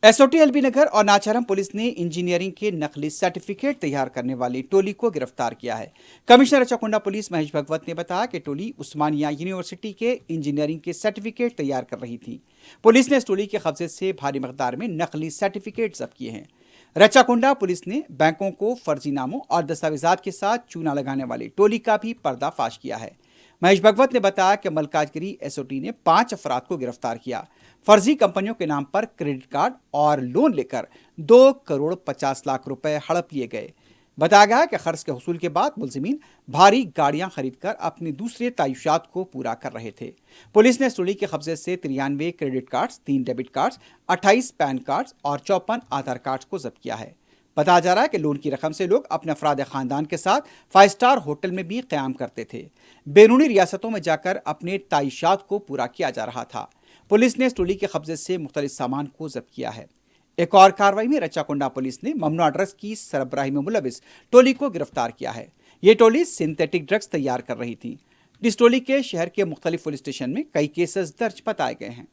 SOT LB नगर और नाचारम police ने engineering के नकली सर्टिफिकेट तैयार करने वाली टोली को गिरफ्तार किया है। कमिश्नर रचाकुंडा पुलिस महेश भगवत ने बताया कि टोली उस्मानिया यूनिवर्सिटी के इंजीनियरिंग के सर्टिफिकेट तैयार कर रही थी। पुलिस ने इस टोली के कब्जे से भारी मकदार में नकली सर्टिफिकेट जब्त किए हैं। रचाकुंडा पुलिस ने बैंकों को फर्जी नामों और दस्तावेजात के साथ चूना लगाने वाली टोली का भी पर्दाफाश किया है। महेश भगवत ने बताया कि मलकाजगिरी एसओटी ने 5 अफराद को गिरफ्तार किया। फर्जी कंपनियों के नाम पर क्रेडिट कार्ड और लोन लेकर 2 करोड़ 50 लाख रुपए हड़प लिए गए। बताया गया कि खर्च के हसूल के बाद मुलजिमीन भारी गाड़ियां खरीदकर अपने दूसरे तायुशात को पूरा कर रहे थे। पुलिस ने टोली के कब्जे से 93 credit cards, 3 debit cards, 28 pan cards और 54 आधार कार्ड्स को जब्त किया है। बताया जा रहा है कि लोन की रकम से लोग अपने अफराद खानदान के साथ 5 स्टार होटल में भी क़याम करते थे। बैरूनी रियासतों में जाकर अपने ताइशात को पूरा किया जा रहा था। पुलिस ने इस टोली के कब्जे से मुख्तलिफ सामान को जब्त किया है। एक और कार्रवाई में रचाकुंडा पुलिस ने ममनुआ ड्रग्स की सरबराही में मुलविस टोली को गिरफ्तार किया है। ये टोली सिंथेटिक ड्रग्स तैयार कर रही थी। इस टोली के शहर के मुख्तलिफ पुलिस स्टेशन में कई केसेस दर्ज बताए गए हैं।